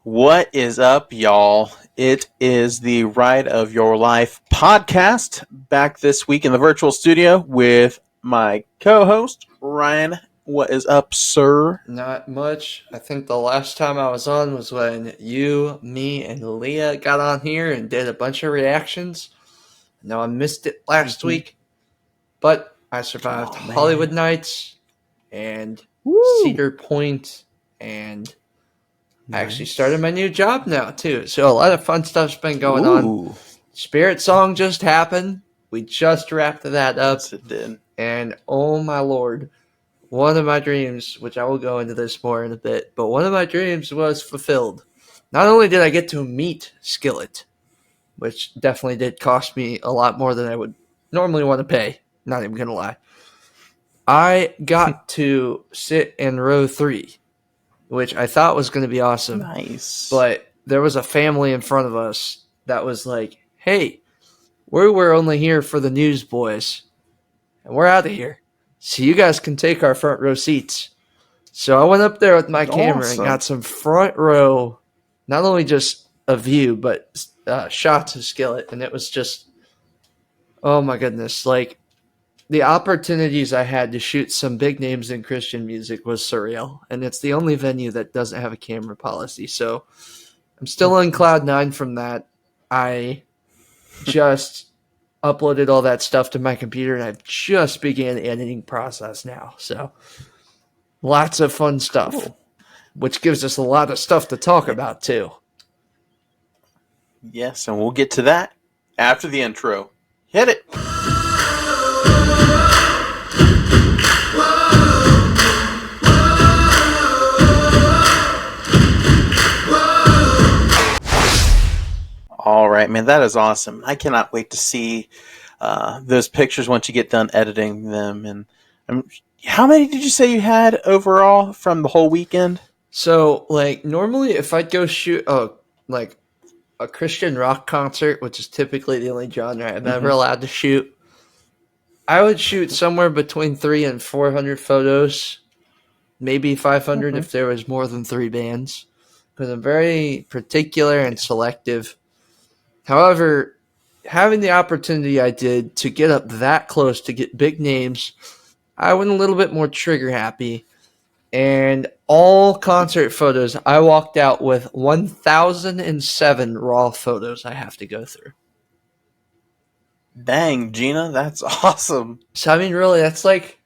What is up, y'all? It is the Ride of Your Life podcast back this week in the virtual studio with my co host, Ryan. What is up, sir? Not much. I think the last time I was on was when you, me, and Leah got on here and did a bunch of reactions. Now I missed it last week, but I survived Oh, Hollywood man. Nights and Woo! Cedar Point, and I actually started Nice. my new job now too. So a lot of fun stuff's been going on. Ooh. SpiritSong just happened. We just wrapped that up, Yes, it did. and oh my lord. One of my dreams, which I will go into this more in a bit, but one of my dreams was fulfilled. Not only did I get to meet Skillet, which definitely did cost me a lot more than I would normally want to pay, not even going to lie, I got to sit in row 3, which I thought was going to be awesome. Nice. But there was a family in front of us that was like, hey, we were only here for the newsboys, and we're out of here. So you guys can take our front row seats. So I went up there with my camera and Awesome. got some front row, not only just a view, but shots of Skillet. And it was just, oh my goodness. Like, the opportunities I had to shoot some big names in Christian music was surreal. And it's the only venue that doesn't have a camera policy. So I'm still on cloud 9 from that. I just uploaded all that stuff to my computer and I've just began the editing process now. So lots of fun stuff, Cool. which gives us a lot of stuff to talk about too. Yes, and we'll get to that after the intro. Hit it. All right, man, that is awesome. I cannot wait to see those pictures once you get done editing them. And how many did you say you had overall from the whole weekend? So, like, normally if I'd go shoot like a Christian rock concert, which is typically the only genre I'm ever Mm-hmm. allowed to shoot, I would shoot somewhere between 300 and 400 photos, maybe 500 Mm-hmm. if there was more than 3 bands, because I'm very particular and selective. However, having the opportunity I did to get up that close to get big names, I went a little bit more trigger happy. And all concert photos, I walked out with 1,007 raw photos I have to go through. Dang, Gina, that's awesome. So, I mean, really, that's like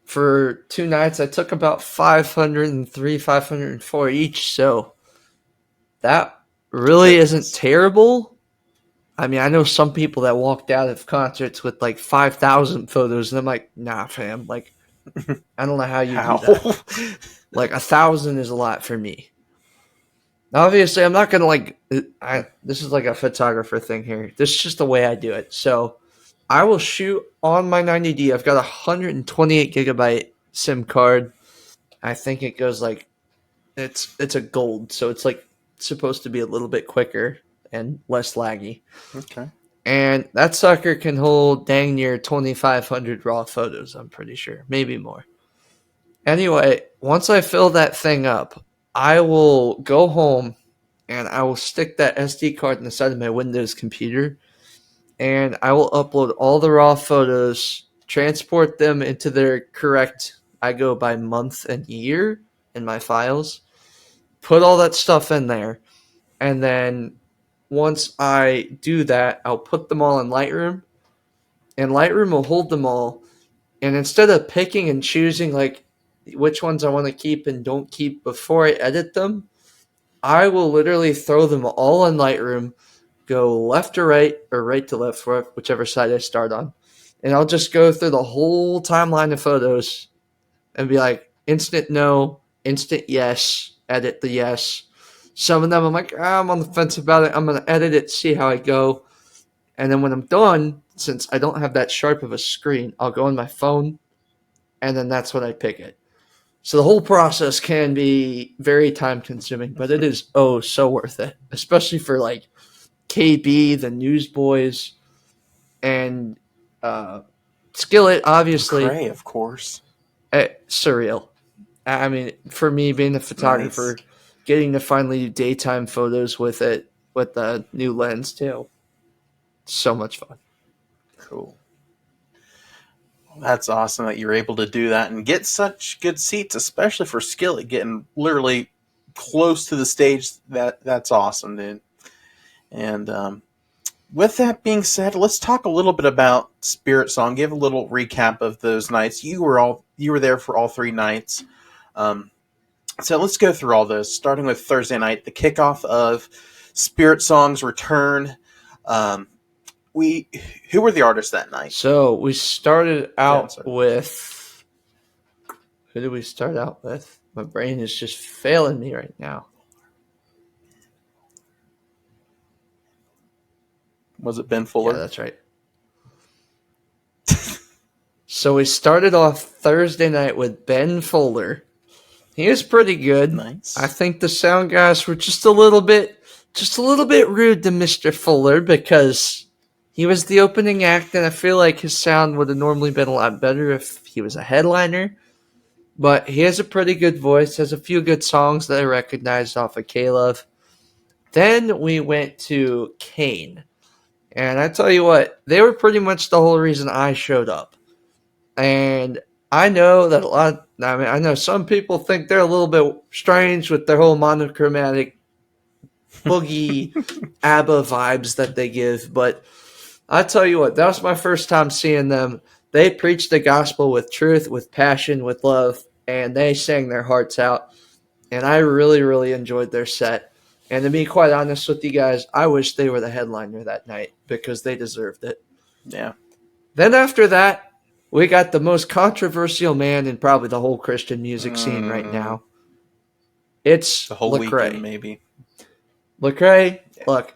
for 2 nights, I took about 503, 504 each. So, that really isn't Goodness. terrible. I mean, I know some people that walked out of concerts with like 5,000 photos, and I'm like, nah, fam. Like, I don't know how you do How? that. Like, 1,000 is a lot for me. Obviously, I'm not gonna this is like a photographer thing here. This is just the way I do it. So I will shoot on my 90D. I've got a 128 gigabyte SIM card. I think it goes like it's a gold, so it's like supposed to be a little bit quicker and less laggy. Okay. And that sucker can hold dang near 2,500 raw photos. I'm pretty sure, maybe more. Anyway, once I fill that thing up, I will go home and I will stick that SD card in the side of my Windows computer, and I will upload all the raw photos, transport them into their correct, I go by month and year in my files, put all that stuff in there, and then once I do that, I'll put them all in Lightroom, and Lightroom will hold them all, and instead of picking and choosing like which ones I want to keep and don't keep before I edit them, I will literally throw them all in Lightroom, go left to right or right to left, whichever side I start on. And I'll just go through the whole timeline of photos and be like, instant no, instant yes, edit the yes. Some of them I'm like, I'm on the fence about it. I'm going to edit it, see how I go. And then when I'm done, since I don't have that sharp of a screen, I'll go on my phone and then that's when I pick it. So the whole process can be very time consuming, but it is so worth it, especially for like KB, the Newsboys, and Skillet, obviously. Cray, of course. Surreal. I mean, for me being a Nice. photographer, getting to finally do daytime photos with it with the new lens too. So much fun. Cool. That's awesome that you're able to do that and get such good seats, especially for Skillet, getting literally close to the stage. That's awesome, dude. And with that being said, let's talk a little bit about SpiritSong. Give a little recap of those nights. You were there for all 3 nights. So let's go through all those, starting with Thursday night, the kickoff of SpiritSong's return. Who were the artists that night? So we started out with, who did we start out with? My brain is just failing me right now. Was it Ben Fuller? Yeah, that's right. So we started off Thursday night with Ben Fuller. He was pretty good. Nice. I think the sound guys were just a little bit rude to Mr. Fuller because he was the opening act, and I feel like his sound would have normally been a lot better if he was a headliner. But he has a pretty good voice, has a few good songs that I recognized off of K-Love. Then we went to Kane. And I tell you what, they were pretty much the whole reason I showed up. And I know that I know some people think they're a little bit strange with their whole monochromatic boogie ABBA vibes that they give. But I tell you what, that was my first time seeing them. They preached the gospel with truth, with passion, with love, and they sang their hearts out. And I really, really enjoyed their set. And to be quite honest with you guys, I wish they were the headliner that night because they deserved it. Yeah. Then after that, we got the most controversial man in probably the whole Christian music scene right now. It's the whole Lecrae. Weekend, maybe. Lecrae, look,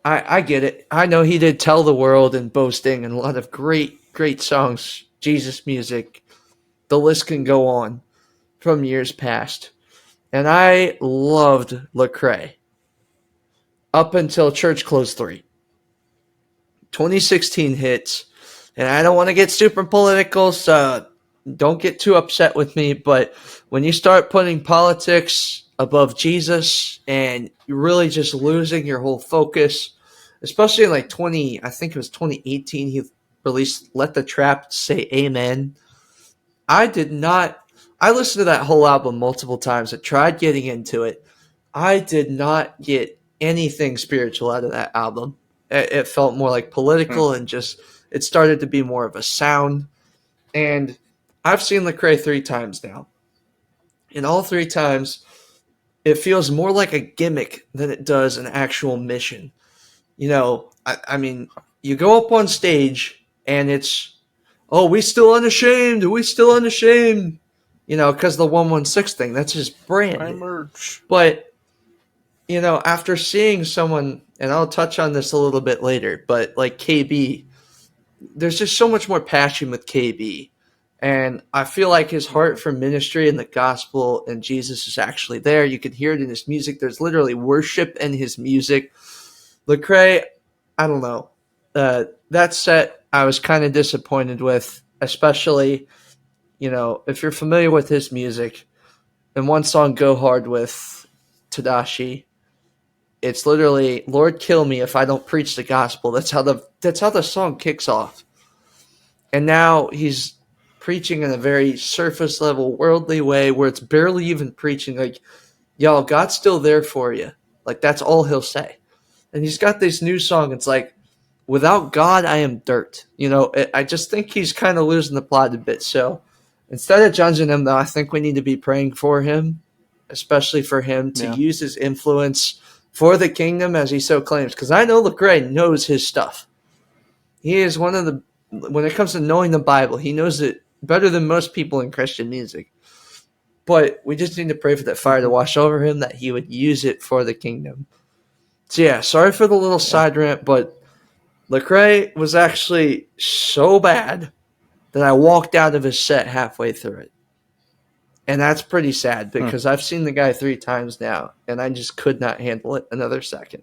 I get it. I know he did Tell the World and Boasting and a lot of great, great songs, Jesus music. The list can go on from years past. And I loved Lecrae up until Church Close 3. 2016 hits, and I don't want to get super political, so don't get too upset with me, but when you start putting politics above Jesus and you're really just losing your whole focus, especially in like 2018, he released Let the Trapped Say Amen. I listened to that whole album multiple times. I tried getting into it. I did not get anything spiritual out of that album. It felt more like political and just, it started to be more of a sound. And I've seen Lecrae 3 times now. And all 3 times, it feels more like a gimmick than it does an actual mission. You know, I mean, you go up on stage and it's, oh, we still unashamed. You know, because the 116 thing, that's his brand. My merch. But, you know, after seeing someone, and I'll touch on this a little bit later, but like KB, there's just so much more passion with KB. And I feel like his heart for ministry and the gospel and Jesus is actually there. You can hear it in his music. There's literally worship in his music. Lecrae, I don't know. That set I was kind of disappointed with, especially, you know, if you're familiar with his music, in one song, Go Hard with Tadashi, it's literally, Lord, kill me if I don't preach the gospel. That's how the song kicks off. And now he's preaching in a very surface level, worldly way where it's barely even preaching. Like, y'all, God's still there for you. Like, that's all he'll say. And he's got this new song. It's like, without God, I am dirt. You know, I just think he's kind of losing the plot a bit. So instead of judging him, though, I think we need to be praying for him, especially for him to use his influence for the kingdom as he so claims. Because I know Lecrae knows his stuff. He is one of the, when it comes to knowing the Bible, he knows it better than most people in Christian music. But we just need to pray for that fire to wash over him, that he would use it for the kingdom. So yeah, sorry for the little side rant, but Lecrae was actually so bad that I walked out of his set halfway through it. And that's pretty sad because I've seen the guy 3 times now, and I just could not handle it another second.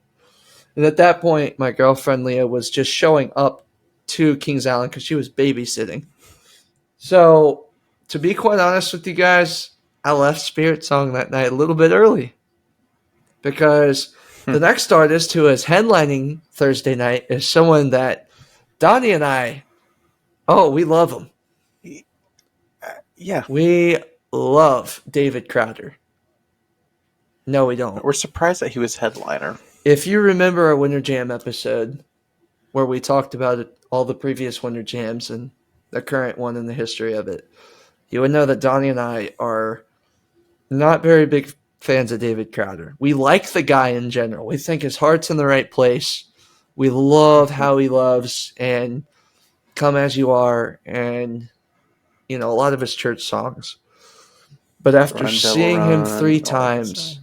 And at that point, my girlfriend Leah was just showing up to Kings Island because she was babysitting. So, to be quite honest with you guys, I left SpiritSong that night a little bit early. because the next artist who is headlining Thursday night is someone that Donnie and I, we love him. Yeah. We love David Crowder. No, we don't. We're surprised that he was headliner. If you remember our Winter Jam episode where we talked about all the previous Winter Jams and the current one in the history of it, you would know that Donnie and I are not very big fans of David Crowder. We like the guy in general. We think his heart's in the right place. We love how he loves and Come As You Are and, a lot of his church songs. But after seeing him 3 times,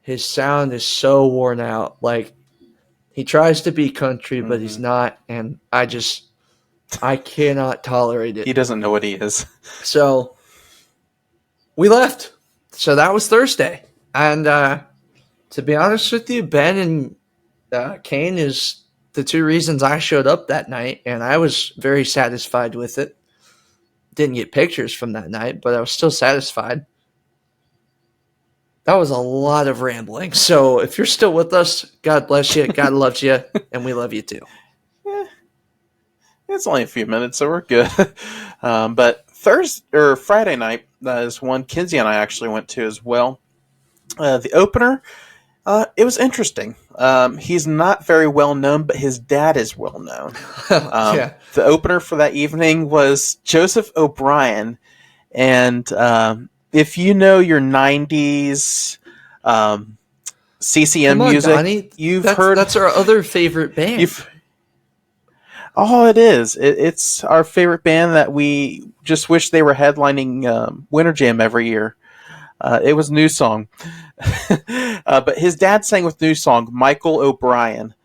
his sound is so worn out. Like, he tries to be country, but he's not. And I cannot tolerate it. He doesn't know what he is. So we left. So that was Thursday. And to be honest with you, Ben and Kane is the 2 reasons I showed up that night. And I was very satisfied with it. Didn't get pictures from that night, but I was still satisfied. That was a lot of rambling. So if you're still with us, God bless you. God loves you. And we love you too. It's only a few minutes, so we're good. But Friday night is one Kinsey and I actually went to as well. The opener, it was interesting. He's not very well known, but his dad is well known. Yeah. The opener for that evening was Joseph O'Brien, and if you know your 90s CCM music, Donnie. you've heard... That's our other favorite band. It is. It's our favorite band that we just wish they were headlining Winter Jam every year. It was New Song. But his dad sang with New Song, Michael O'Brien.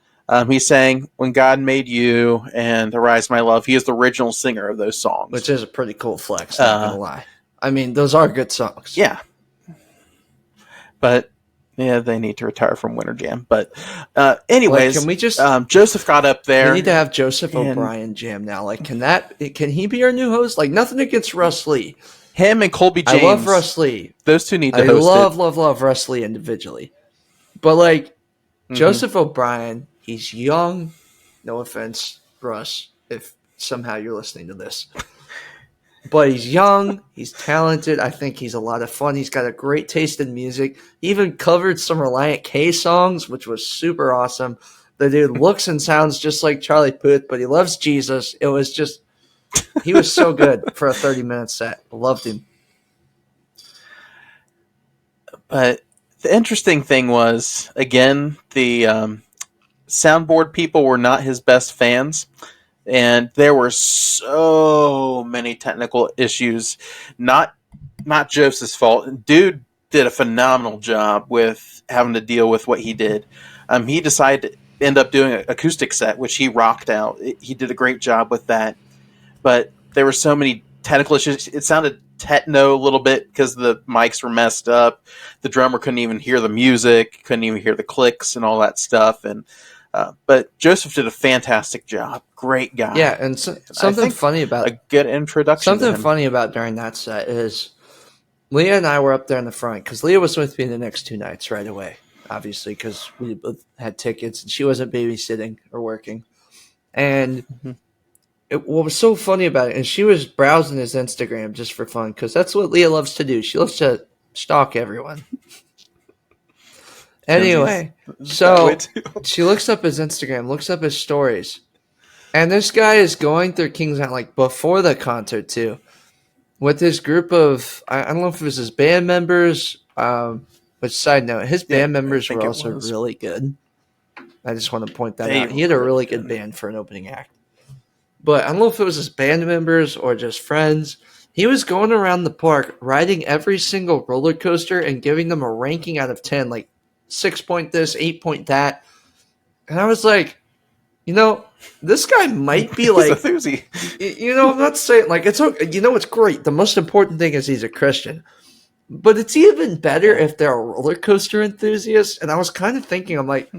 He sang When God Made You and Arise My Love. He is the original singer of those songs. Which is a pretty cool flex, not going to lie. I mean, those are good songs. Yeah. But, yeah, they need to retire from Winter Jam. But, anyways, can we just... Joseph got up there. We need to have Joseph O'Brien jam now. Like, can he be our new host? Like, nothing against Russ Lee. Him and Colby James. I love Russ Lee. Those two need to host it. I love Russ Lee individually. But, like, Joseph O'Brien, he's young. No offense, Russ, if somehow you're listening to this. But he's young. He's talented. I think he's a lot of fun. He's got a great taste in music. He even covered some Reliant K songs, which was super awesome. The dude looks and sounds just like Charlie Puth, but he loves Jesus. It was just... He was so good for a 30-minute set. Loved him. But the interesting thing was, again, the soundboard people were not his best fans. And there were so many technical issues. Not Joseph's fault. Dude did a phenomenal job with having to deal with what he did. He decided to end up doing an acoustic set, which he rocked out. He did a great job with that. But there were so many technical issues. It sounded techno a little bit because the mics were messed up. The drummer couldn't even hear the music, couldn't even hear the clicks and all that stuff. And but Joseph did a fantastic job. Great guy. Yeah, and something funny about a good introduction. Something funny about during that set is Leah and I were up there in the front because Leah was with me the next 2 nights right away, obviously because we both had tickets and she wasn't babysitting or working. And what was so funny about it, and she was browsing his Instagram just for fun because that's what Leah loves to do. She loves to stalk everyone. Anyway, so she looks up his Instagram, looks up his stories, and this guy is going through Kings Island, like before the concert too, with his group of, I don't know if it was his band members, but side note, his band members were also really good. I just want to point that out. He had a really good band for an opening act. But I don't know if it was his band members or just friends. He was going around the park riding every single roller coaster and giving them a ranking out of 10, like 6 point this, 8 point that. And I was like, this guy might be like, I'm not saying like, it's okay. It's great. The most important thing is he's a Christian, but it's even better if they're a roller coaster enthusiast. And I was kind of thinking, I'm like,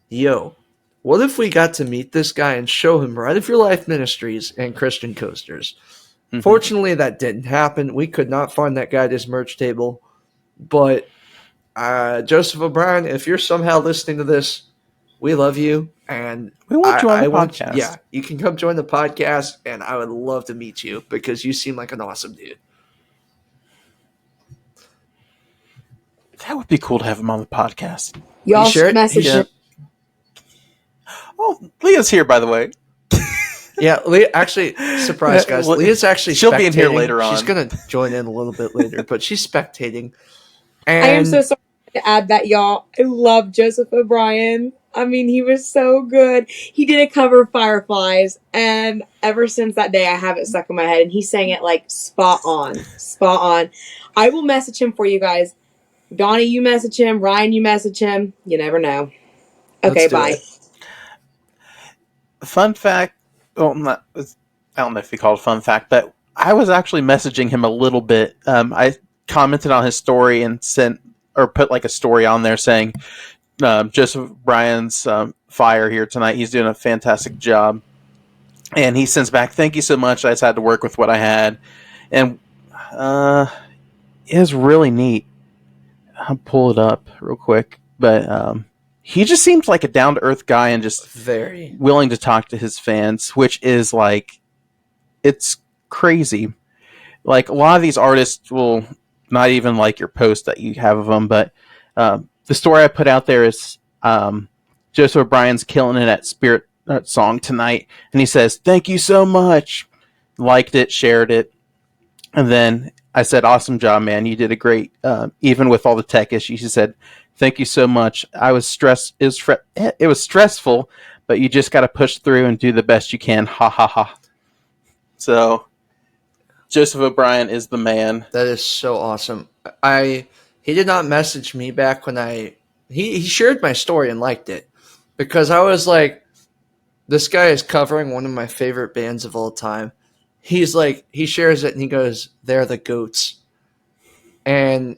yo, what if we got to meet this guy and show him Right of Your Life Ministries and Christian coasters? Fortunately, that didn't happen. We could not find that guy at his merch table, but Joseph O'Brien, if you're somehow listening to this, we love you, and We want you on the want, podcast. yeah, you can come join the podcast, and I would love to meet you because you seem like an awesome dude. That would be cool to have him on the podcast. Y'all He shared- message he- him. Oh, Leah's here, by the way. Yeah, Leah, actually, surprise, guys. Well, Leah's actually she'll be in here spectating. later on. She's going to join in a little bit later, but she's spectating. And I am so sorry to add that, y'all. I love Joseph O'Brien. I mean, he was so good. He did a cover of Fireflies, and ever since that day, I have it stuck in my head, and he sang it like spot on. Spot on. I will message him for you guys. Donnie, you message him. Ryan, you message him. You never know. Okay, Let's do bye. it. Fun fact. Well, I don't know if you call it a fun fact, but I was actually messaging him a little bit. I commented on his story and put like a story on there saying, Joseph Bryan's fire here tonight. He's doing a fantastic job. And he sends back, thank you so much. I just had to work with what I had. And it was really neat. I'll pull it up real quick. But he just seems like a down-to-earth guy and just Very willing to talk to his fans, which is like, it's crazy. Like, a lot of these artists will not even like your post that you have of them, but the story I put out there is Joseph O'Brien's killing it at SpiritSong tonight, and he says, thank you so much. Liked it, shared it, and then I said, awesome job, man. You did a great, even with all the tech issues. He said, thank you so much. I was stressed. It was stressful, but you just got to push through and do the best you can. Ha ha ha. So, Joseph O'Brien is the man. That is so awesome. He did not message me back when he shared my story and liked it because I was like, this guy is covering one of my favorite bands of all time. He's like, he shares it and he goes, they're the goats. And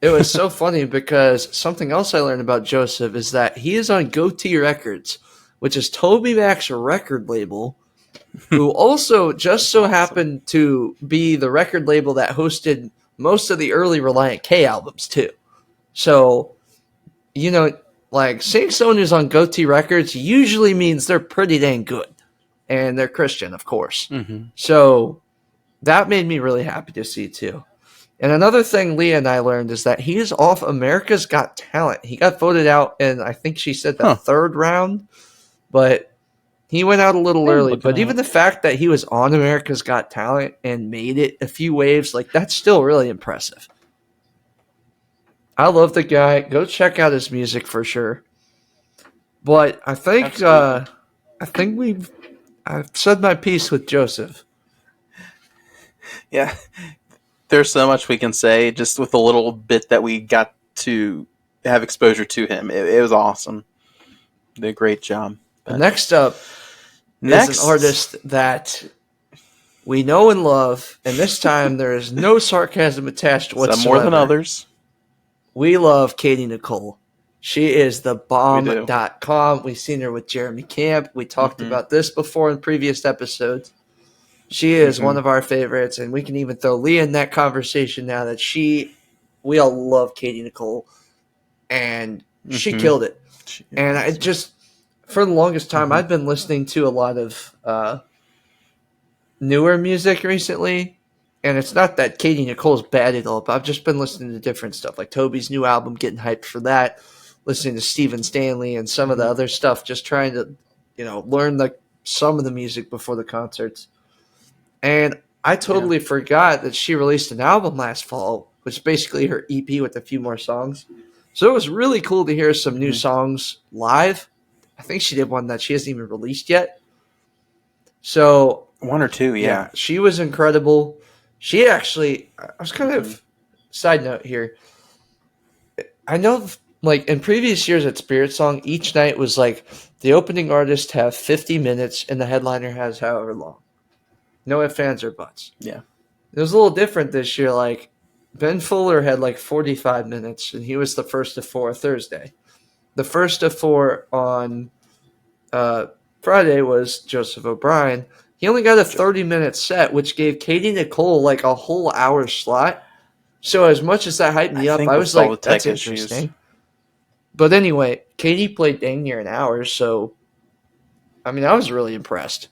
it was so funny because something else I learned about Joseph is that he is on Goatee Records, which is Toby Mac's record label, who also just so happened to be the record label that hosted most of the early Reliant K albums too. So, you know, like seeing someone who's on Goatee Records usually means they're pretty dang good. And they're Christian, of course. Mm-hmm. So that made me really happy to see too. And another thing Leah and I learned is that he is off America's Got Talent. He got voted out in, I think she said, the third round. But he went out a little early. But even the fact that he was on America's Got Talent and made it a few waves, like that's still really impressive. I love the guy. Go check out his music for sure. But I think I've said my piece with Joseph. Yeah. There's so much we can say just with a little bit that we got to have exposure to him. It was awesome. Did a great job. Next up is an artist that we know and love, and this time there is no sarcasm attached whatsoever. Some more than others. We love Katie Nicole. She is the bomb.com. We've seen her with Jeremy Camp. We talked about this before in previous episodes. She is one of our favorites, and we can even throw Leah in that conversation now that we all love Katie Nicole, and she killed it. And I just, for the longest time, I've been listening to a lot of newer music recently, and it's not that Katie Nicole's bad at all, but I've just been listening to different stuff, like Toby's new album, getting hyped for that, listening to Stephen Stanley and some of the other stuff, just trying to, learn some of the music before the concerts. And I totally forgot that she released an album last fall, which is basically her EP with a few more songs. So it was really cool to hear some new songs live. I think she did one that she hasn't even released yet. So one or two, yeah. She was incredible. She actually, I was kind of, side note here. I know, like in previous years at SpiritSong, each night was like the opening artist have 50 minutes and the headliner has however long. No ifs, ands, or buts. Yeah. It was a little different this year. Like, Ben Fuller had like 45 minutes, and he was the first of four Thursday. The first of four on Friday was Joseph O'Brien. He only got a 30-minute set, which gave Katie Nicole like a whole hour slot. So as much as that hyped me up, think I with was all the like, tech that's issues. interesting. But anyway, Katie played dang near an hour, so I mean, I was really impressed.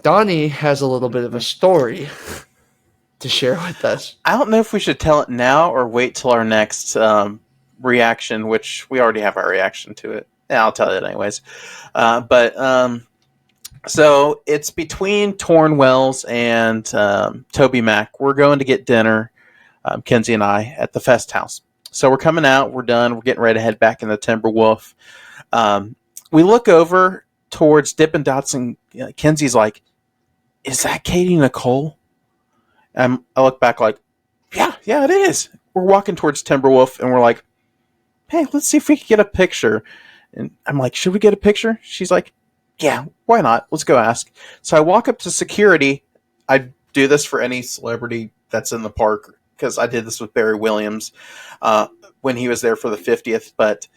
Donnie has a little bit of a story to share with us. I don't know if we should tell it now or wait till our next reaction, which we already have our reaction to it. Yeah, I'll tell it anyways. So it's between Torn Wells and Toby Mac. We're going to get dinner, Kenzie and I, at the Fest House. So we're coming out. We're done. We're getting ready to head back in the Timberwolf. We look over towards Dippin' Dots, and Kenzie's like, "Is that Katie Nicole?" And I look back like, yeah, it is. We're walking towards Timberwolf, and we're like, "Hey, let's see if we can get a picture." And I'm like, "Should we get a picture?" She's like, "Yeah, why not? Let's go ask." So I walk up to security. I do this for any celebrity that's in the park because I did this with Barry Williams when he was there for the 50th. But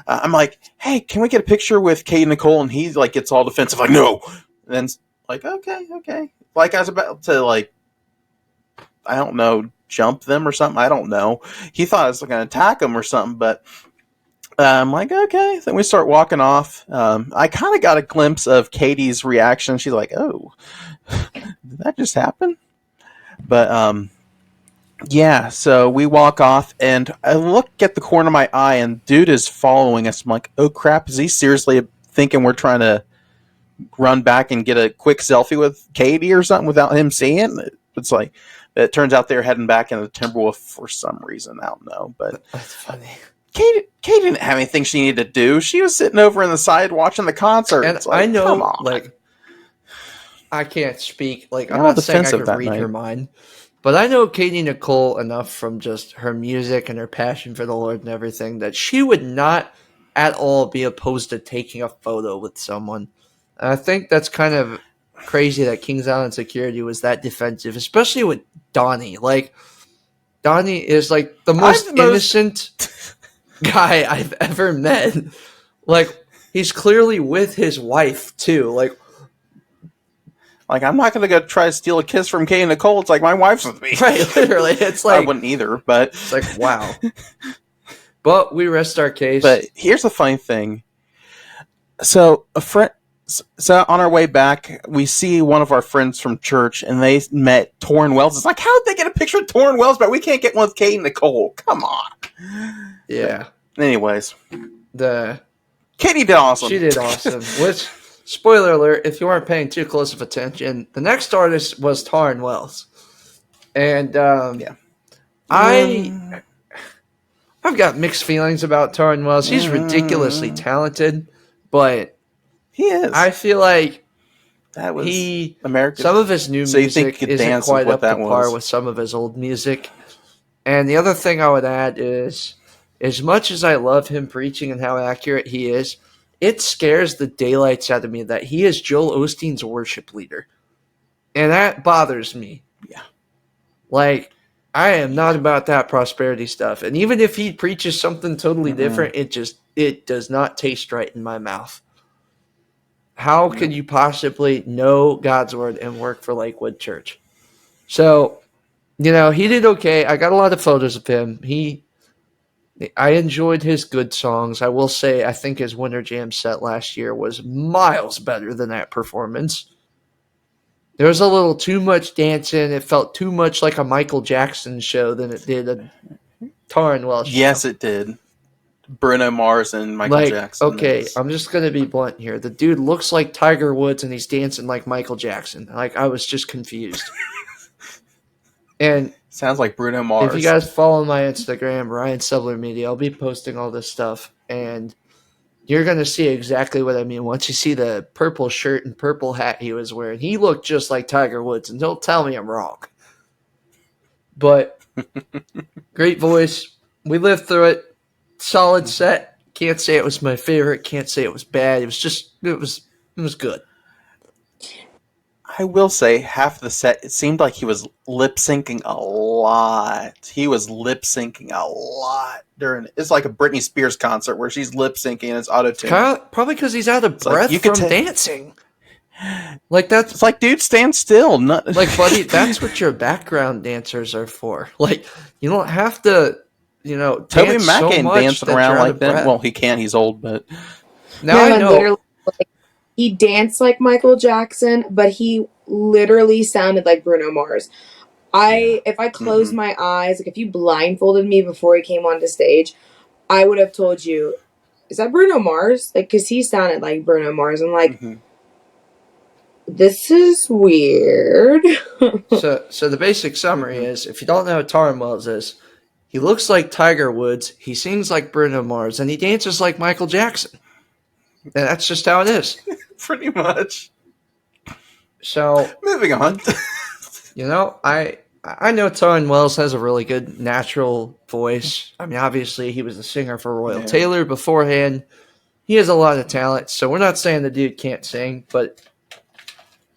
I'm like, "Hey, can we get a picture with Katie Nicole?" And he like gets all defensive, like, "No." And then like, okay. Like I was about to like, I don't know, jump them or something. I don't know. He thought I was going to attack him or something, but I'm like, okay. Then we start walking off. I kind of got a glimpse of Katie's reaction. She's like, "Oh, did that just happen?" But yeah. So we walk off, and I look at the corner of my eye, and dude is following us. I'm like, "Oh crap! Is he seriously thinking we're trying to run back and get a quick selfie with Katie or something without him seeing?" It's like, it turns out they're heading back into the Timberwolf for some reason. I don't know, but That's funny. Kate didn't have anything she needed to do. She was sitting over in the side watching the concert. And Like, I know, come on. like, I can't speak. Like, You're I'm all not saying I defensive could that read night. her mind, but I know Katie Nicole enough from just her music and her passion for the Lord and everything that she would not at all be opposed to taking a photo with someone. And I think that's kind of crazy that Kings Island Security was that defensive, especially with Donnie. Like, Donnie is like the most innocent guy I've ever met. Like, he's clearly with his wife too. Like, I'm not going to go try to steal a kiss from Katie Nicole. It's like, my wife's with me. right, literally. It's like, I wouldn't either, but it's like, wow. But we rest our case. But here's the funny thing. So on our way back, we see one of our friends from church, and they met Torrin Wells. It's like, how did they get a picture of Torrin Wells, but we can't get one with Katie Nicole? Come on. Yeah. But anyways, Katie did awesome. She did awesome. Which, spoiler alert, if you weren't paying too close of attention, the next artist was Torrin Wells, and yeah, I've got mixed feelings about Torrin Wells. He's ridiculously talented, but he is. I feel like that was American. Some of his new music isn't quite up to par with some of his old music. And the other thing I would add is, as much as I love him preaching and how accurate he is, it scares the daylights out of me that he is Joel Osteen's worship leader. And that bothers me. Yeah. Like, I am not about that prosperity stuff. And even if he preaches something totally different, it does not taste right in my mouth. How could you possibly know God's word and work for Lakewood Church? So, he did okay. I got a lot of photos of him. I enjoyed his good songs. I will say, I think his Winter Jam set last year was miles better than that performance. There was a little too much dancing. It felt too much like a Michael Jackson show than it did a Torrin Wells show. Yes, it did. Bruno Mars and Michael Jackson. Okay, I'm just going to be blunt here. The dude looks like Tiger Woods and he's dancing like Michael Jackson. Like, I was just confused. And sounds like Bruno Mars. If you guys follow my Instagram, Ryan Subler Media, I'll be posting all this stuff. And you're going to see exactly what I mean once you see the purple shirt and purple hat he was wearing. He looked just like Tiger Woods, and don't tell me I'm wrong. But great voice. We lived through it. Solid set. Can't say it was my favorite. Can't say it was bad. It was good. I will say, half the set, it seemed like he was lip-syncing a lot. During it's like a Britney Spears concert where she's lip-syncing and it's auto-tuned. Probably because he's out of breath from dancing. Like that's It's like, dude, stand still. Not like, buddy, that's what your background dancers are for. Like, you don't have to, Toby dance Mac so ain't much dancing that you're around out like of that. breath. Well, he can't. He's old, but Now No, I and know. literally, like, he danced like Michael Jackson, but he literally sounded like Bruno Mars. If I closed my eyes, like if you blindfolded me before he came onto stage, I would have told you, is that Bruno Mars? Like, because he sounded like Bruno Mars. I'm like, this is weird. So the basic summary is, if you don't know who Taryn Wells is, he looks like Tiger Woods, he sings like Bruno Mars, and he dances like Michael Jackson. And that's just how it is. pretty much. So, Moving on. I know Taryn Wells has a really good natural voice. I mean, obviously, he was a singer for Royal Taylor beforehand. He has a lot of talent, so we're not saying the dude can't sing, but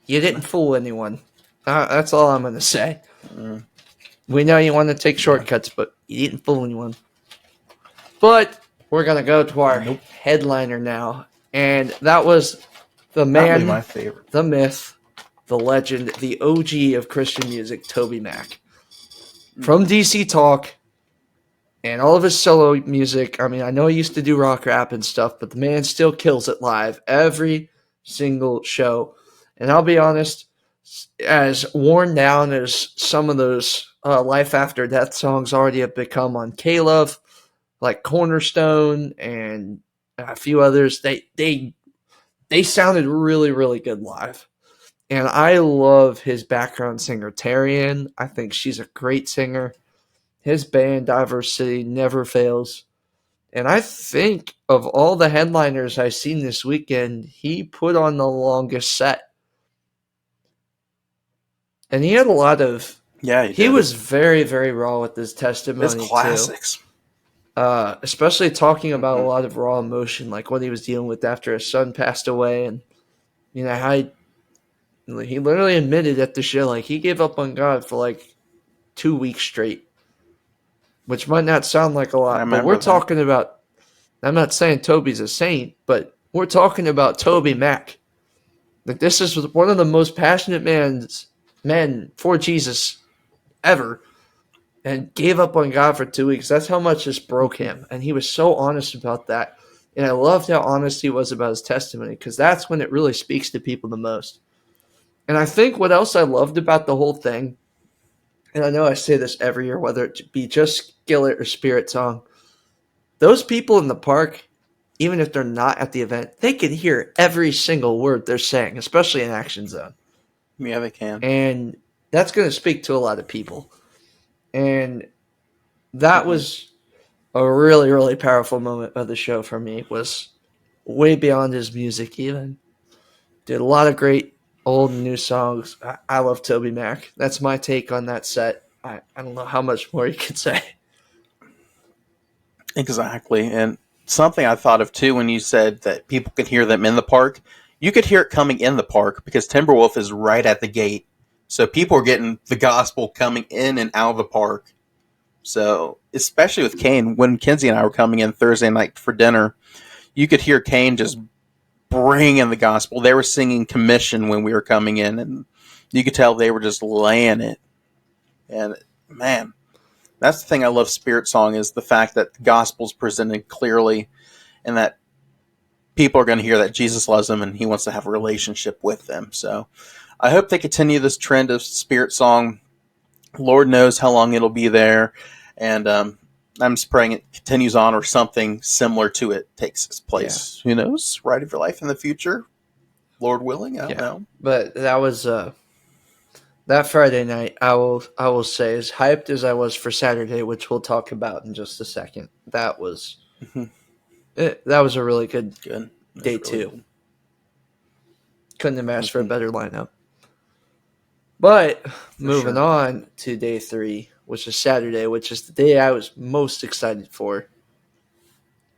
you didn't fool anyone. That's all I'm going to say. We know you want to take shortcuts, but you didn't fool anyone. But we're going to go to our headliner now, and that was the man, Probably my favorite. the myth, the legend, the OG of Christian music, Toby Mac. From DC Talk and all of his solo music. I mean, I know he used to do rock rap and stuff, but the man still kills it live every single show. And I'll be honest, as worn down as some of those Life After Death songs already have become on K-Love, like Cornerstone and a few others, they sounded really, really good live. And I love his background singer, Tarian. I think she's a great singer. His band, Diversity, never fails. And I think of all the headliners I've seen this weekend, he put on the longest set. And he had a lot of... Yeah, he was very, very raw with his testimony, it's classics. too. Especially talking about a lot of raw emotion, like what he was dealing with after his son passed away. And, how he literally admitted at the show, like, he gave up on God for, 2 weeks straight. Which might not sound like a lot, but we're talking about... I'm not saying Toby's a saint, but we're talking about Toby Mac. Like, this is one of the most passionate men for Jesus ever, and gave up on God for 2 weeks. That's how much this broke him, and he was so honest about that. And I loved how honest he was about his testimony, because that's when it really speaks to people the most. And I think what else I loved about the whole thing, and I know I say this every year, whether it be just Skillet or SpiritSong, those people in the park, even if they're not at the event, they can hear every single word they're saying, especially in Action Zone. Yeah, they can. And that's going to speak to a lot of people. And that was a really, really powerful moment of the show for me. It was way beyond his music even. Did a lot of great old and new songs. I love Toby Mac. That's my take on that set. I don't know how much more you could say. Exactly. And something I thought of too when you said that people could hear them in the park, you could hear it coming in the park because Timberwolf is right at the gate. So people are getting the gospel coming in and out of the park. So, especially with Kane, when Kinsey and I were coming in Thursday night for dinner, you could hear Kane just bringing the gospel. They were singing Commission when we were coming in, and you could tell they were just laying it. And, man, that's the thing I love SpiritSong is the fact that the gospel's presented clearly and that people are going to hear that Jesus loves them and he wants to have a relationship with them. So I hope they continue this trend of SpiritSong. Lord knows how long it'll be there. And I'm just praying it continues on or something similar to it takes its place. Yeah. Who knows? Ride of your life in the future. Lord willing. I don't know. But that was... that Friday night, I will say, as hyped as I was for Saturday, which we'll talk about in just a second, that was that was a really good day too. Good. Couldn't have asked for a better lineup. But moving on to day 3, which is Saturday, which is the day I was most excited for,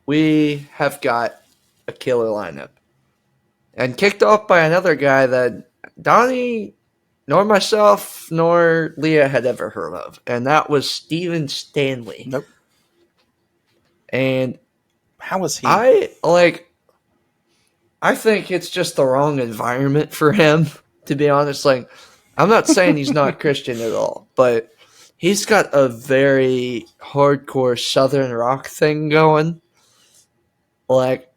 we have got a killer lineup. And kicked off by another guy that Donnie... nor myself, nor Leah had ever heard of. And that was Steven Stanley. Nope. And how was he? I, I think it's just the wrong environment for him, to be honest. Like, I'm not saying he's not Christian at all, but he's got a very hardcore Southern rock thing going. Like,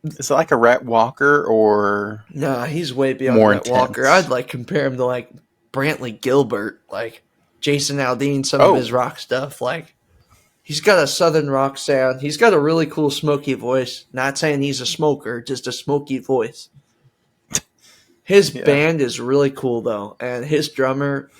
Is it like a Rat Walker or nah, he's way beyond more Rhett Walker. I'd intense? like compare him to like Brantley Gilbert, like Jason Aldean, some of Oh, his rock stuff. Like, he's got a Southern rock sound. He's got a really cool smoky voice. Not saying he's a smoker, just a smoky voice. His yeah. band is really cool though, and his drummer,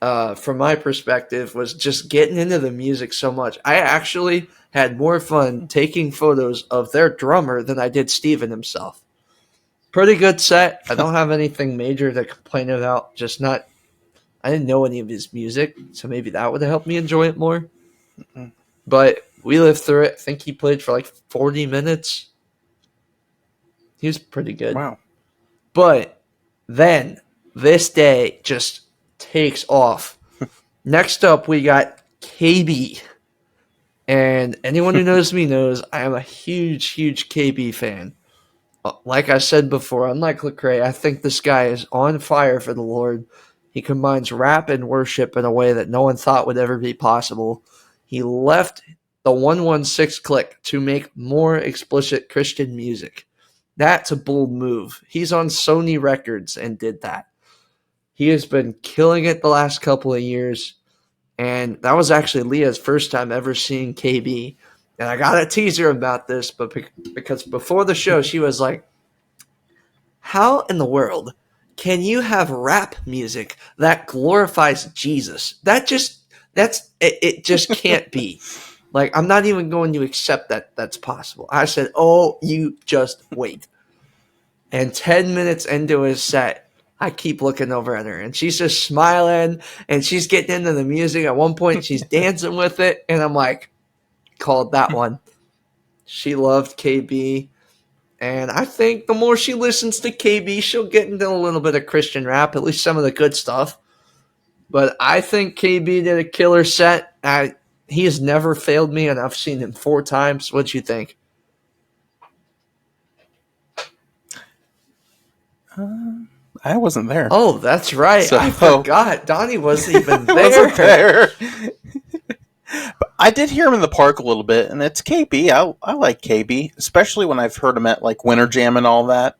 from my perspective, was just getting into the music so much. I actually had more fun taking photos of their drummer than I did Steven himself. Pretty good set. I don't have anything major to complain about. Just not. I didn't know any of his music, so maybe that would have helped me enjoy it more. Mm. But we lived through it. I think he played for like 40 minutes. He was pretty good. Wow. But then this day just takes off. Next up, we got KB. And anyone who knows me knows I am a huge, huge KB fan. Like I said before, unlike Lecrae, I think this guy is on fire for the Lord. He combines rap and worship in a way that no one thought would ever be possible. He left the 116 clique to make more explicit Christian music. That's a bold move. He's on Sony Records and did that. He has been killing it the last couple of years. And that was actually Leah's first time ever seeing KB. And I got to tease her about this, but because before the show, she was like, how in the world can you have rap music that glorifies Jesus? It just can't be. Like, I'm not even going to accept that that's possible. I said, oh, you just wait. And 10 minutes into his set, I keep looking over at her, and she's just smiling, and she's getting into the music. At one point, she's dancing with it, and I'm like, called that one. She loved KB, and I think the more she listens to KB, she'll get into a little bit of Christian rap, at least some of the good stuff. But I think KB did a killer set. He has never failed me, and I've seen him 4 times. What'd you think? I wasn't there. Oh, that's right. So- I forgot. Donnie wasn't even there. Wasn't there. But I did hear him in the park a little bit, and it's KB. I like KB, especially when I've heard him at like Winter Jam and all that.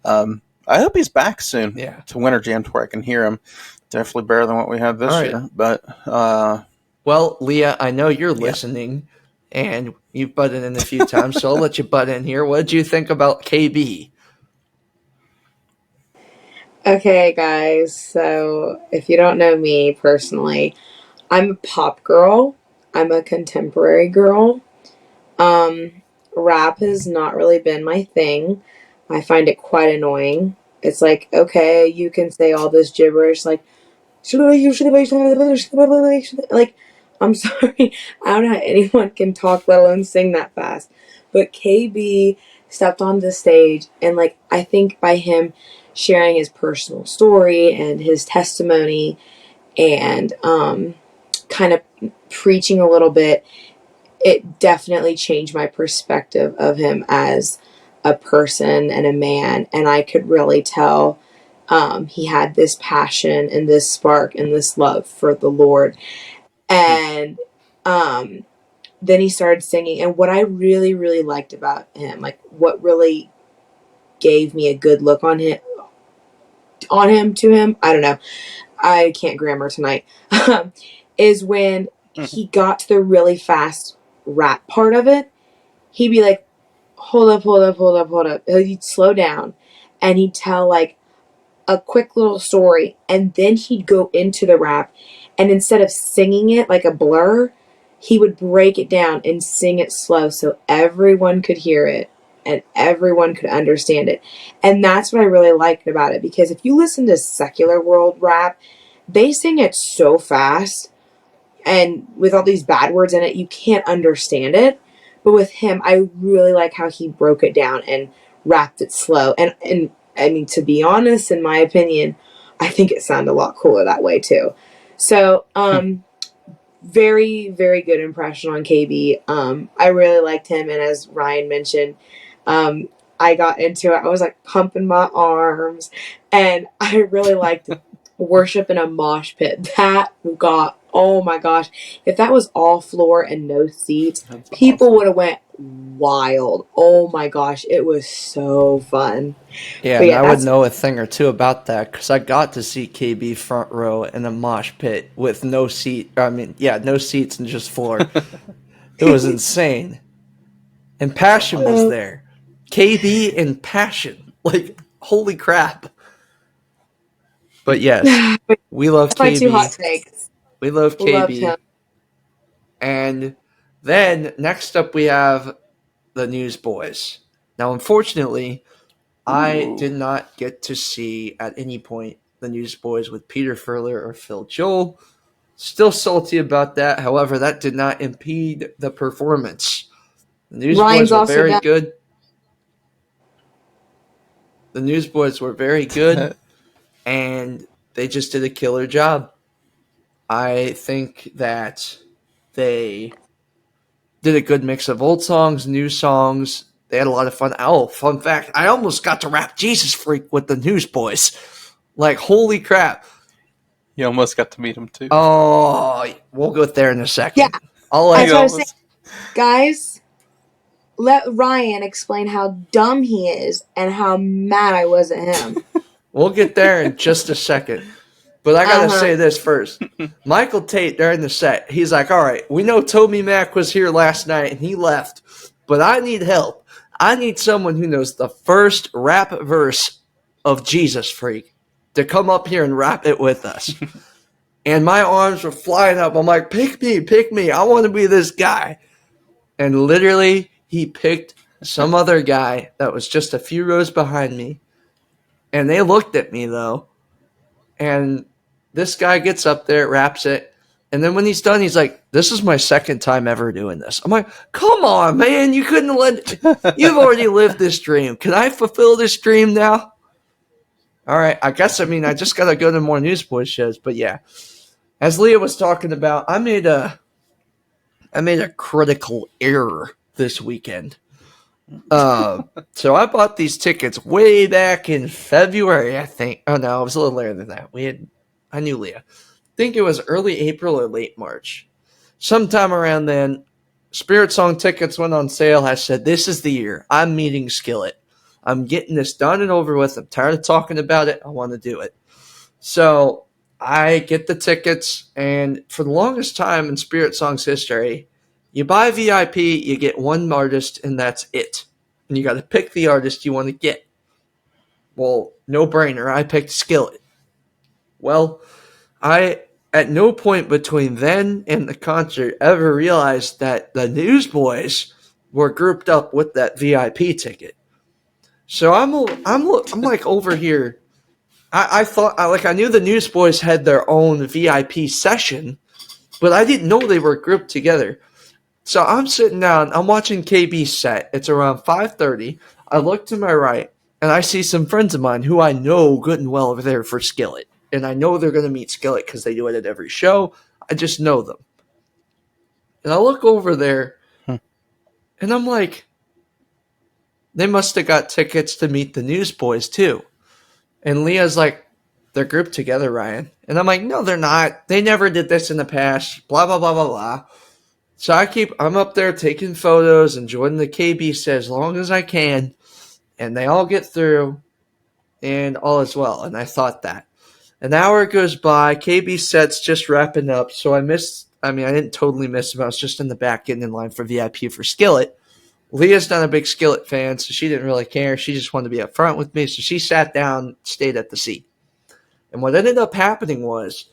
I hope he's back soon to Winter Jam to where I can hear him. Definitely better than what we had this year. But well, Leah, I know you're listening, and you've butted in a few times, so I'll let you butt in here. What did you think about KB? Okay, guys, so if you don't know me personally, I'm a pop girl. I'm a contemporary girl. Rap has not really been my thing. I find it quite annoying. It's like, okay, you can say all this gibberish, like, like, I'm sorry, I don't know how anyone can talk, let alone sing that fast. But KB stepped on the stage, and like, I think by him sharing his personal story and his testimony and kind of preaching a little bit, it definitely changed my perspective of him as a person and a man. And I could really tell he had this passion and this spark and this love for the Lord. And then he started singing. And what I really, really liked about him, like what really gave me a good look on him, to him, I don't know, I can't grammar tonight, is when he got to the really fast rap part of it, he'd be like, hold up. He'd slow down, and he'd tell like a quick little story, and then he'd go into the rap, and instead of singing it like a blur, he would break it down and sing it slow so everyone could hear it and everyone could understand it. And that's what I really liked about it, because if you listen to secular world rap, they sing it so fast and with all these bad words in it, you can't understand it. But with him, I really like how he broke it down and rapped it slow. And I mean, to be honest, in my opinion, I think it sounded a lot cooler that way too. So, very, very good impression on KB. I really liked him. And as Ryan mentioned, I got into it. I was like pumping my arms, and I really liked worship in a mosh pit. That got, oh my gosh, if that was all floor and no seats, That's people awesome. would have went wild. Oh my gosh, it was so fun. Yeah, But and yeah, I would that's know a thing or two about that because I got to see KB front row in a mosh pit with no seat. I mean, yeah, no seats and just floor. It was insane. And Passion was awesome. there. KB and Passion. Like, holy crap. But yes, But we love that's my two hot KB. takes. We love Loved him. KB. And then next up we have the Newsboys. Now, unfortunately, I Ooh. did not get to see at any point the Newsboys with Peter Furler or Phil Joel. Still salty about that. However, that did not impede the performance. The Newsboys Ryan's were also very down. good. The Newsboys were very good, and they just did a killer job. I think that they did a good mix of old songs, new songs. They had a lot of fun. Oh, fun fact, I almost got to rap Jesus Freak with the Newsboys. Like, holy crap. You almost got to meet him too. Oh, we'll go there in a second. Yeah, I'll that's You what I was saying. almost. Guys, let Ryan explain how dumb he is and how mad I was at him. we'll get there in just a second. But I gotta Uh-huh. say this first. Michael Tate during the set, he's like, all right, we know Toby Mac was here last night and he left, but I need help. I need someone who knows the first rap verse of Jesus Freak to come up here and rap it with us. And my arms were flying up. I'm like, pick me. I want to be this guy. And literally, he picked some other guy that was just a few rows behind me. And they looked at me, though. And this guy gets up there, raps it. And then when he's done, he's like, this is my second time ever doing this. I'm like, come on, man. You couldn't you've already lived this dream. Can I fulfill this dream now? All right. I just got to go to more Newsboys shows. But yeah, as Leah was talking about, I made a critical error this weekend. So I bought these tickets way back in February, I think. Oh no, it was a little later than that. I knew Leah. I think it was early April or late March. Sometime around then, SpiritSong tickets went on sale. I said, this is the year. I'm meeting Skillet. I'm getting this done and over with. I'm tired of talking about it. I want to do it. So I get the tickets, and for the longest time in SpiritSong's history, you buy VIP, you get one artist, and that's it. And you got to pick the artist you want to get. Well, no brainer. I picked Skillet. Well, I at no point between then and the concert ever realized that the Newsboys were grouped up with that VIP ticket. So I'm like over here. I thought I knew the Newsboys had their own VIP session, but I didn't know they were grouped together. So I'm sitting down, I'm watching KB's set. It's around 5:30. I look to my right, and I see some friends of mine who I know good and well are there for Skillet. And I know they're going to meet Skillet because they do it at every show. I just know them. And I look over there, and I'm like, they must have got tickets to meet the Newsboys too. And Leah's like, they're grouped together, Ryan. And I'm like, no, they're not. They never did this in the past. Blah, blah, blah, blah, blah. So I'm up there taking photos, enjoying the KB set as long as I can. And they all get through, and all is well. And I thought that. An hour goes by. KB set's just wrapping up. So I didn't totally miss him. I was just in the back getting in line for VIP for Skillet. Leah's not a big Skillet fan, so she didn't really care. She just wanted to be up front with me. So she sat down, stayed at the seat. And what ended up happening was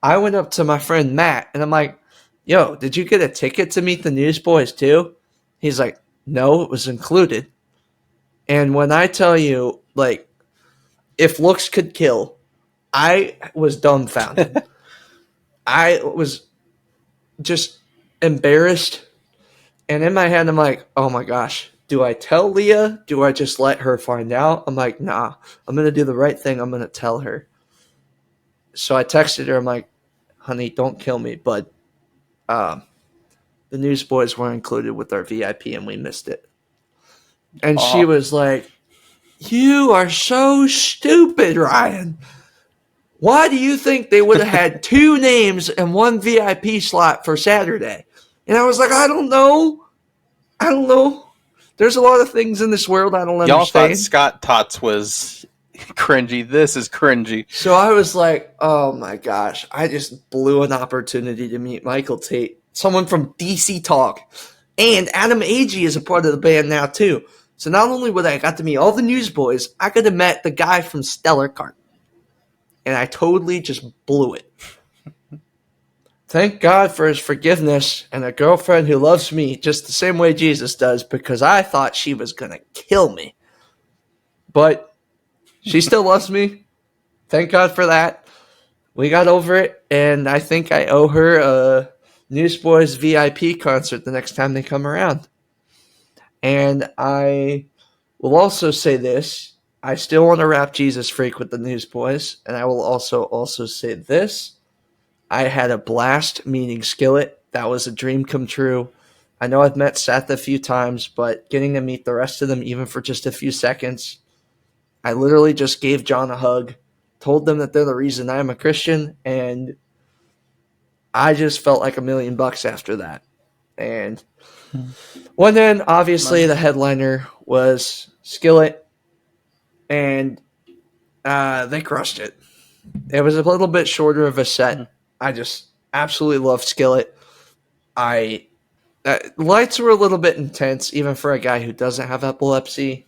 I went up to my friend Matt, and I'm like, yo, did you get a ticket to meet the Newsboys too? He's like, no, it was included. And when I tell you, like, if looks could kill, I was dumbfounded. I was just embarrassed. And in my head, I'm like, oh my gosh, do I tell Leah? Do I just let her find out? I'm like, nah, I'm going to do the right thing. I'm going to tell her. So I texted her. I'm like, honey, don't kill me. But the Newsboys were included with our VIP and we missed it. And she was like, "You are so stupid, Ryan. Why do you think they would have had 2 names and 1 VIP slot for Saturday?" And I was like, I don't know. There's a lot of things in this world I don't Y'all thought understand. Scott Tots was cringy. This is cringy. So I was like, oh my gosh, I just blew an opportunity to meet Michael Tate, someone from DC Talk. And Adam Agee is a part of the band now too. So not only would I got to meet all the newsboys, I could have met the guy from Stellar Cart. And I totally just blew it. Thank God for his forgiveness and a girlfriend who loves me just the same way Jesus does, because I thought she was going to kill me. But she still loves me. Thank God for that. We got over it, and I think I owe her a Newsboys VIP concert the next time they come around. And I will also say this. I still want to rap Jesus Freak with the Newsboys, and I will also say this. I had a blast meeting Skillet. That was a dream come true. I know I've met Seth a few times, but getting to meet the rest of them even for just a few seconds, I literally just gave John a hug, told them that they're the reason I'm a Christian, and I just felt like $1,000,000 after that. And well, then obviously the headliner was Skillet, and they crushed it. It was a little bit shorter of a set. I just absolutely love Skillet. Lights were a little bit intense, even for a guy who doesn't have epilepsy.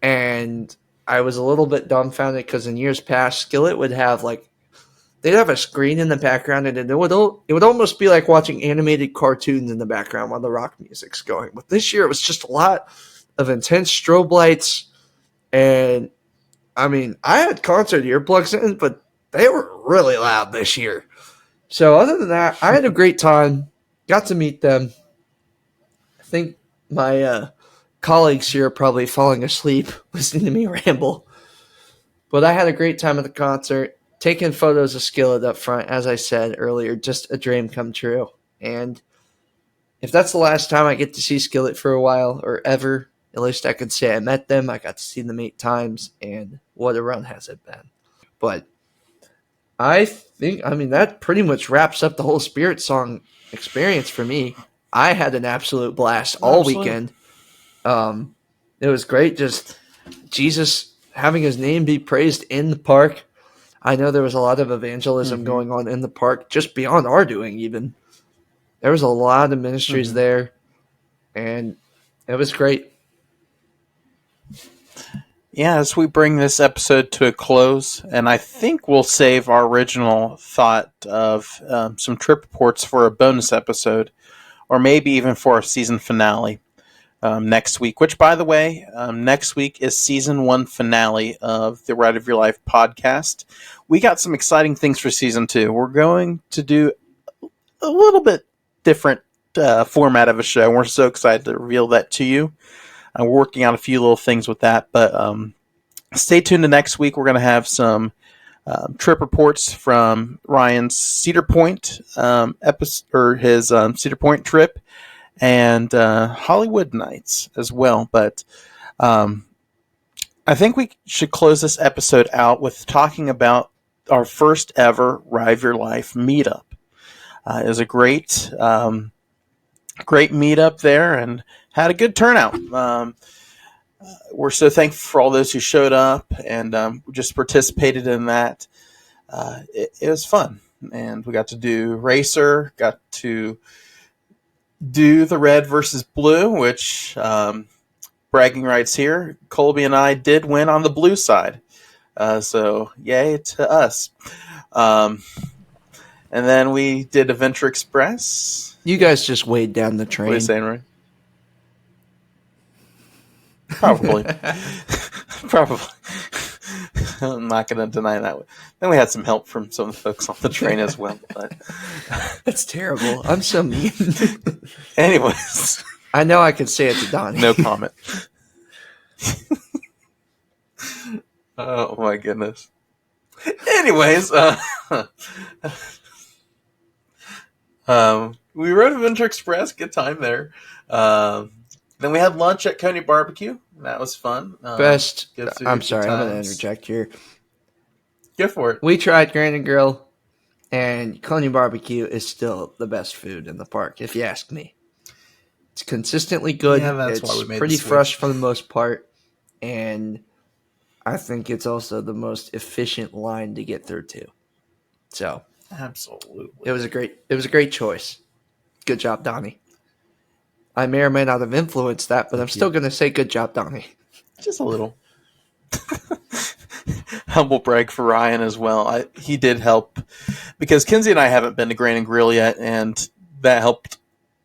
And I was a little bit dumbfounded because in years past, Skillet would have they'd have a screen in the background, and it would almost be like watching animated cartoons in the background while the rock music's going. But this year, it was just a lot of intense strobe lights, and I mean, I had concert earplugs in, but they were really loud this year. So other than that, I had a great time. Got to meet them. I think my colleagues here are probably falling asleep listening to me ramble. But I had a great time at the concert. Taking photos of Skillet up front, as I said earlier, just a dream come true. And if that's the last time I get to see Skillet for a while, or ever, at least I could say I met them. I got to see them 8 times, and what a run has it been. But I think, that pretty much wraps up the whole SpiritSong experience for me. I had an absolute blast all weekend. It was great, just Jesus having his name be praised in the park. I know there was a lot of evangelism going on in the park, just beyond our doing even. There was a lot of ministries there, and it was great. Yeah, as we bring this episode to a close, and I think we'll save our original thought of some trip reports for a bonus episode, or maybe even for our season finale next week, which, by the way, next week is season 1 finale of the Ride of Your Life podcast. We got some exciting things for season 2. We're going to do a little bit different format of a show. We're so excited to reveal that to you. We're working on a few little things with that, but stay tuned to next week. We're going to have some trip reports from Ryan's Cedar Point episode, or his Cedar Point trip, and Hollywood Nights as well. But I think we should close this episode out with talking about our first ever Ride of Your Life meetup. It was a great meetup there, and had a good turnout. We're so thankful for all those who showed up and just participated in that. It was fun, and we got to do Racer, got to do the red versus blue, which, bragging rights here, Colby and I did win on the blue side. So yay to us. And then we did Adventure Express. You guys just weighed down the train. What are you saying, Ray? Probably. Probably. I'm not going to deny that. Then we had some help from some of the folks on the train as well. But That's terrible. I'm so mean. anyways. I know I could say it to Donnie. No comment. Oh my goodness. Anyways, we rode Adventure Express. Good time there. Then we had lunch at Coney Barbecue. That was fun. Best. Good food, I'm good sorry, I'm going to times. interject here. Go for it. We tried Grand & Grill, and Coney Barbecue is still the best food in the park, if you ask me. It's consistently good. Yeah, that's It's why we made pretty the switch. fresh for the most part, and I think it's also the most efficient line to get through too. So Absolutely. it was a great choice. Good job, Donnie. I may or may not have influenced that, but I'm still going to say good job, Donnie. Just a little. Humble brag for Ryan as well. He did help because Kinsey and I haven't been to Grand and Grill yet, and that helped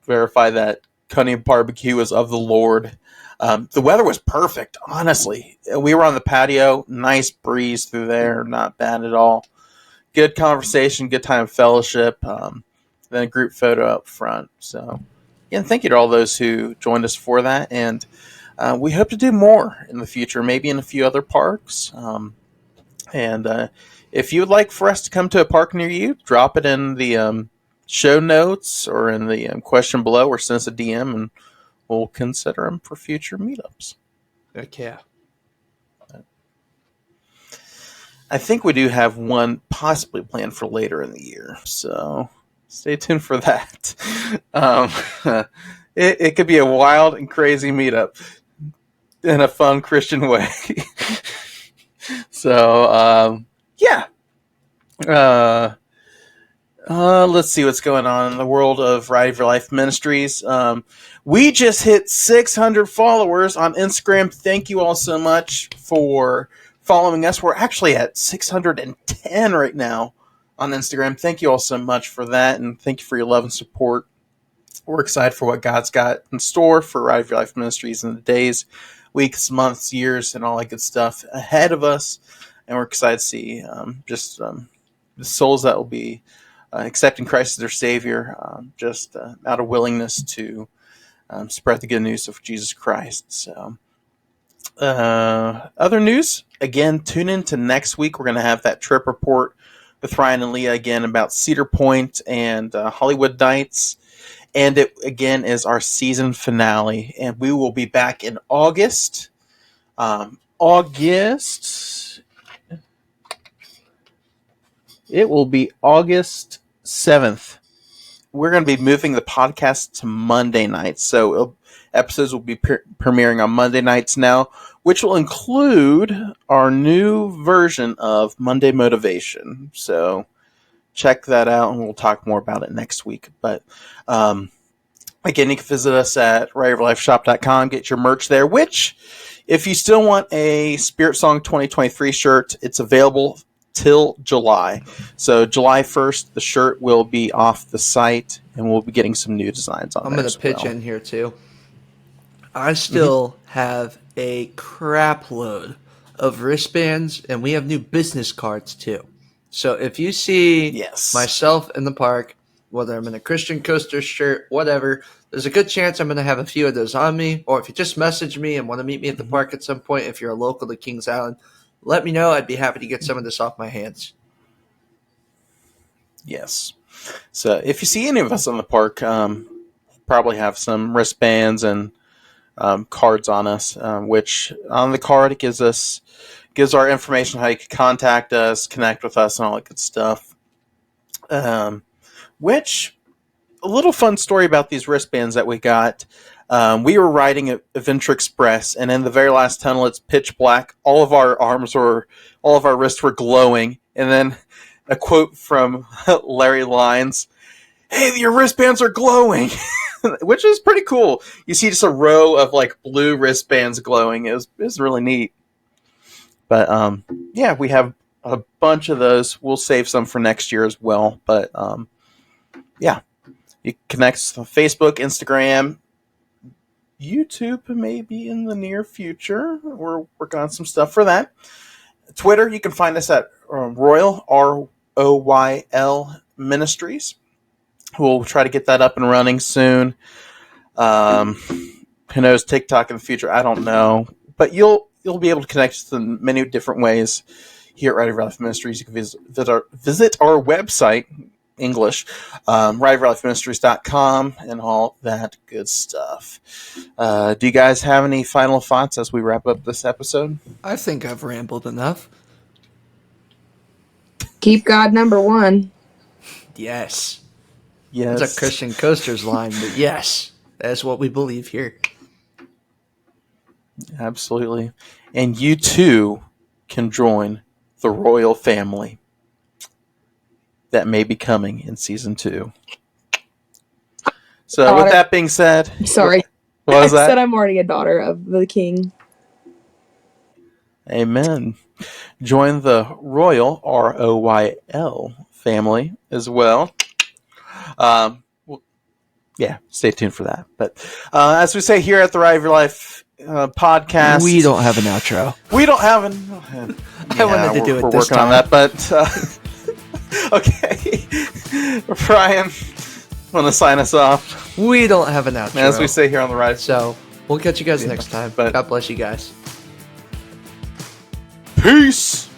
verify that Coney Barbecue was of the Lord. The weather was perfect, honestly. We were on the patio, nice breeze through there, not bad at all. Good conversation, good time of fellowship. Then a group photo up front. So, again, thank you to all those who joined us for that, and we hope to do more in the future, maybe in a few other parks. And if you would like for us to come to a park near you, drop it in the show notes or in the question below, or send us a DM, and we'll consider them for future meetups. Heck yeah. I think we do have one possibly planned for later in the year, so stay tuned for that. It could be a wild and crazy meetup in a fun Christian way. So, yeah. Let's see what's going on in the world of Ride of Your Life Ministries. We just hit 600 followers on Instagram. Thank you all so much for following us. We're actually at 610 right now on Instagram. Thank you all so much for that, and thank you for your love and support. We're excited for what God's got in store for Ride of Your Life Ministries in the days, weeks, months, years, and all that good stuff ahead of us. And we're excited to see the souls that will be accepting Christ as their Savior, out of willingness to spread the good news of Jesus Christ. So, other news, again, tune in to next week. We're going to have that trip report with Ryan and Leah again about Cedar Point and Hollywood Nights. And it, again, is our season finale. And we will be back in August. It will be August 7th. We're going to be moving the podcast to Monday nights. So episodes will be premiering on Monday nights now, which will include our new version of Monday Motivation. So check that out, and we'll talk more about it next week. But again, you can visit us at rideoflifeshop.com, get your merch there, which, if you still want a SpiritSong 2023 shirt, it's available till July. So July 1st, the shirt will be off the site, and we'll be getting some new designs on I'm there. going to pitch in here too. I still have a crap load of wristbands, and we have new business cards too. So if you see myself in the park, whether I'm in a Christian Coaster shirt, whatever, there's a good chance I'm going to have a few of those on me. Or if you just message me and want to meet me at the park at some point, if you're a local to Kings Island, let me know. I'd be happy to get some of this off my hands. Yes. So if you see any of us in the park, probably have some wristbands and cards on us, which on the card it gives our information, how you can contact us, connect with us, and all that good stuff. Which, a little fun story about these wristbands that we got. We were riding at Adventure Express, and in the very last tunnel, it's pitch black. All of our wrists were glowing, and then a quote from Larry Lyons, "Hey, your wristbands are glowing," which is pretty cool. You see just a row of like blue wristbands glowing. It was really neat. But yeah, we have a bunch of those. We'll save some for next year as well. But yeah, you connect on Facebook, Instagram, YouTube, maybe in the near future. We're working on some stuff for that. Twitter, you can find us at ROYL, ROYL Ministries. We'll try to get that up and running soon. Who knows, TikTok in the future? I don't know. But you'll be able to connect us in many different ways here at Ride of Your Life Ministries. You can visit our website, English, rideofyourlifeministries.com, and all that good stuff. Do you guys have any final thoughts as we wrap up this episode? I think I've rambled enough. Keep God number one. Yes. Yes. It's a Christian Coasters line, but yes, that's what we believe here. Absolutely. And you too can join the ROYL family that may be coming in season 2. So with that being said, sorry, what was that? I said I'm already a daughter of the King. Amen. Join the ROYL, ROYL family as well. Yeah, stay tuned for that. But as we say here at the Ride of Your Life podcast, We don't have an outro. we don't have an. I wanted to do it We're this working on time. that, but okay. Brian, want to sign us off? We don't have an outro. As we say here on the Ride. So we'll catch you guys next time. but- God bless you guys. Peace.